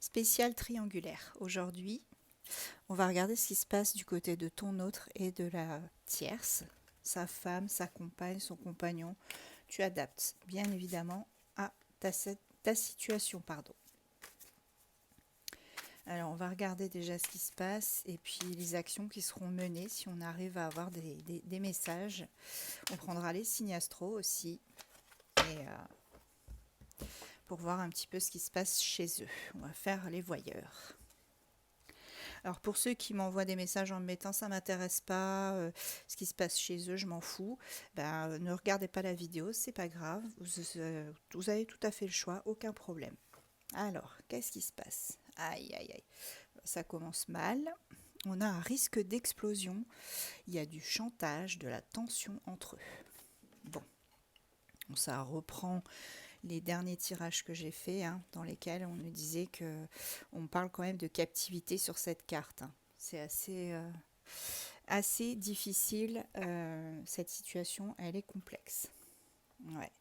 spécial triangulaire. Aujourd'hui, on va regarder ce qui se passe du côté de ton autre et de la tierce, sa femme, sa compagne, son compagnon. Tu adaptes bien évidemment à ta situation. Alors, on va regarder déjà ce qui se passe et puis les actions qui seront menées si on arrive à avoir des messages. On prendra les signes astro aussi et, pour voir un petit peu ce qui se passe chez eux. On va faire les voyeurs. Alors pour ceux qui m'envoient des messages en me mettant ça m'intéresse pas, ce qui se passe chez eux, je m'en fous, ne regardez pas la vidéo, c'est pas grave, vous avez tout à fait le choix, aucun problème. Alors, qu'est-ce qui se passe? Aïe aïe aïe, ça commence mal. On a un risque d'explosion, il y a du chantage, de la tension entre eux. Bon, ça reprend les derniers tirages que j'ai faits, dans lesquels on nous disait que on parle quand même de captivité sur cette carte. C'est assez difficile. Cette situation, elle est complexe. Ouais.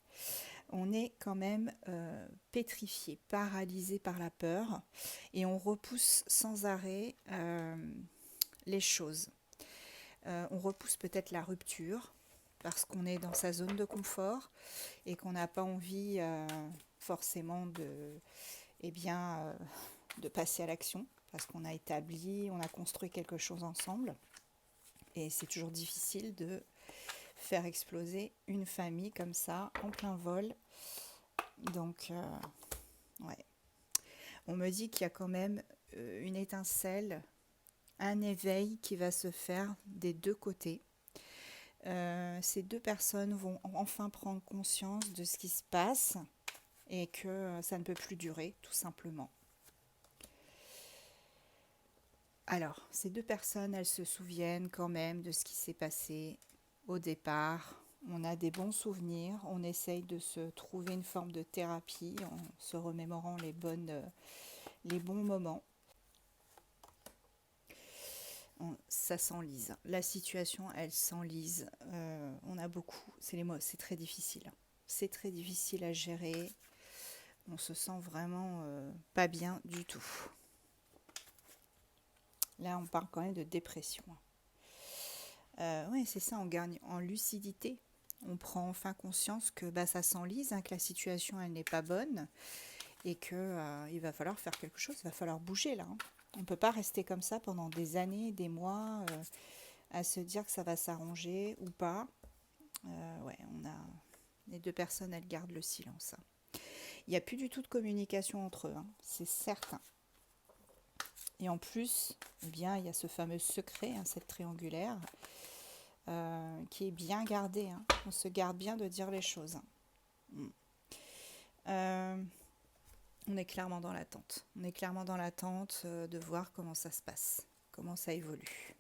On est quand même pétrifié, paralysé par la peur, et on repousse sans arrêt les choses. On repousse peut-être la rupture parce qu'on est dans sa zone de confort et qu'on n'a pas envie forcément de passer à l'action parce qu'on a établi, on a construit quelque chose ensemble et c'est toujours difficile de faire exploser une famille comme ça en plein vol. Donc, ouais. On me dit qu'il y a quand même une étincelle, un éveil qui va se faire des deux côtés. Ces deux personnes vont enfin prendre conscience de ce qui se passe et que ça ne peut plus durer, tout simplement. Alors, ces deux personnes, elles se souviennent quand même de ce qui s'est passé au départ. On a des bons souvenirs, on essaye de se trouver une forme de thérapie en se remémorant les bons moments. Ça s'enlise. La situation, elle s'enlise. On a beaucoup. C'est très difficile. C'est très difficile à gérer. On se sent vraiment pas bien du tout. Là, on parle quand même de dépression. Oui, c'est ça, on gagne en lucidité. On prend enfin conscience que ça s'enlise, que la situation, elle n'est pas bonne et qu'il va falloir faire quelque chose, il va falloir bouger là. On ne peut pas rester comme ça pendant des années, des mois, à se dire que ça va s'arranger ou pas. Ouais, les deux personnes, elles gardent le silence. Il n'y a plus du tout de communication entre eux, c'est certain. Et en plus, il y a ce fameux secret, cette triangulaire, qui est bien gardé. On se garde bien de dire les choses. On est clairement dans l'attente. On est clairement dans l'attente de voir comment ça se passe, comment ça évolue.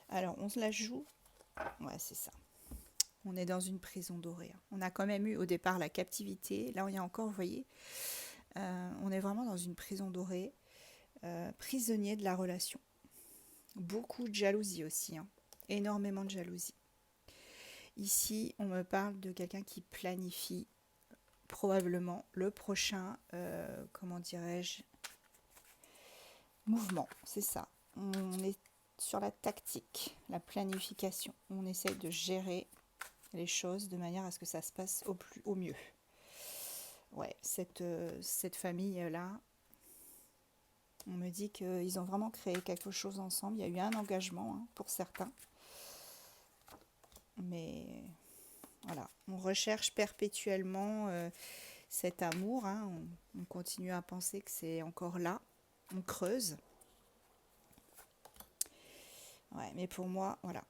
Alors, on se la joue. Ouais, c'est ça. On est dans une prison dorée. On a quand même eu au départ la captivité. Là, on y a encore, vous voyez, on est vraiment dans une prison dorée, prisonnier de la relation. Beaucoup de jalousie aussi, énormément de jalousie. Ici, on me parle de quelqu'un qui planifie probablement le prochain, comment dirais-je, mouvement, c'est ça. On est sur la tactique, la planification. On essaye de gérer les choses de manière à ce que ça se passe au mieux. Ouais, cette famille-là, on me dit qu'ils ont vraiment créé quelque chose ensemble. Il y a eu un engagement pour certains. Mais voilà, on recherche perpétuellement cet amour. On continue à penser que c'est encore là. On creuse. Ouais, mais pour moi, voilà,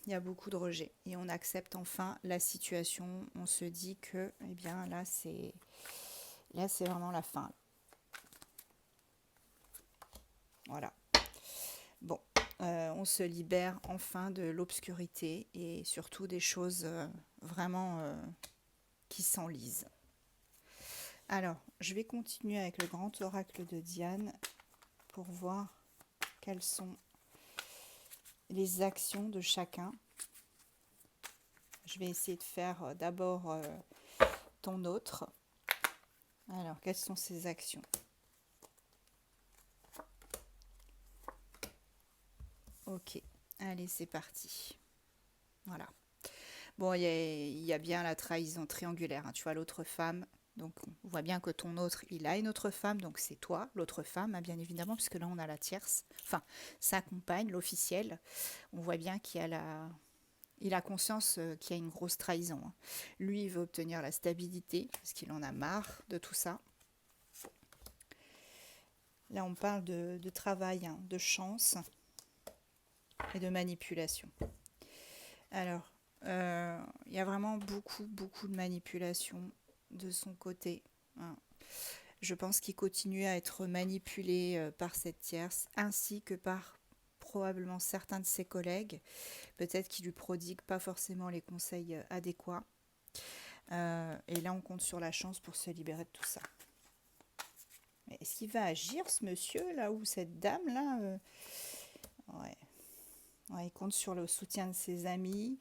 il y a beaucoup de rejet. Et on accepte enfin la situation. On se dit que, eh bien, là, c'est vraiment la fin. Voilà. Bon, on se libère enfin de l'obscurité et surtout des choses vraiment qui s'enlisent. Alors, je vais continuer avec le grand oracle de Diane pour voir quelles sont les actions de chacun. Je vais essayer de faire d'abord ton autre. Alors, Alors, quelles sont ses actions? Ok, allez, c'est parti. Voilà. Bon, il y a bien la trahison triangulaire, hein. Tu vois, l'autre femme. Donc, on voit bien que ton autre, il a une autre femme. Donc, c'est toi, l'autre femme, hein, bien évidemment, puisque là, on a la tierce. Enfin, sa compagne, l'officielle. On voit bien il a conscience qu'il y a une grosse trahison, hein. Lui, il veut obtenir la stabilité, parce qu'il en a marre de tout ça. Là, on parle de travail, hein, de chance et de manipulation. Alors, il y a vraiment beaucoup de manipulation de son côté, hein. Je pense qu'il continue à être manipulé par cette tierce, ainsi que par probablement certains de ses collègues. Peut-être qu'il lui prodigue pas forcément les conseils adéquats. Et là, on compte sur la chance pour se libérer de tout ça. Mais est-ce qu'il va agir, ce monsieur, là, ou cette dame-là ouais. Ouais, il compte sur le soutien de ses amis.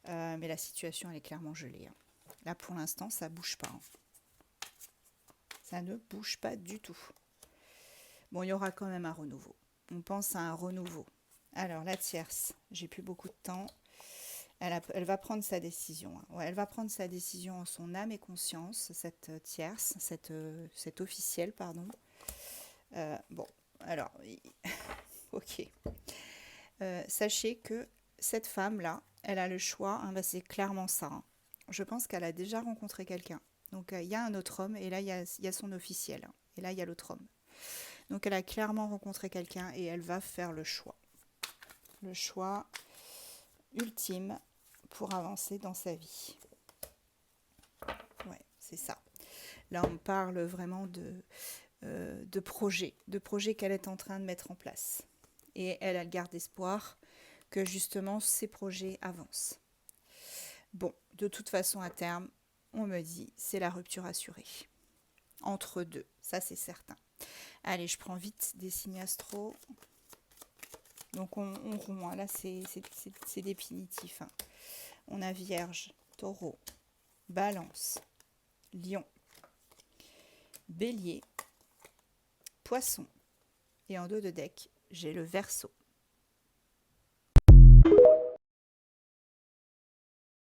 Mais la situation, elle est clairement gelée, hein. Là, pour l'instant, ça bouge pas, hein. Ça ne bouge pas du tout. Bon, il y aura quand même un renouveau. On pense à un renouveau. Alors, la tierce, j'ai plus beaucoup de temps. Elle va prendre sa décision, hein. Ouais, elle va prendre sa décision en son âme et conscience, cette tierce, cette officielle, pardon. Bon, alors, ok. Sachez que cette femme-là, elle a le choix, hein, bah, c'est clairement ça, hein. Je pense qu'elle a déjà rencontré quelqu'un. Donc, il y a un autre homme, et là, il y a son officiel, hein. Et là, il y a l'autre homme. Donc, elle a clairement rencontré quelqu'un, et elle va faire le choix. Le choix ultime pour avancer dans sa vie. Ouais, c'est ça. Là, on parle vraiment de projets qu'elle est en train de mettre en place. Et elle garde espoir que justement ces projets avancent. Bon, de toute façon, à terme, on me dit, c'est la rupture assurée. Entre deux, ça c'est certain. Allez, je prends vite des signes astro. Donc on rompt, hein. Là c'est définitif, hein. On a Vierge, Taureau, Balance, Lion, Bélier, Poisson. Et en dos de deck, j'ai le Verseau.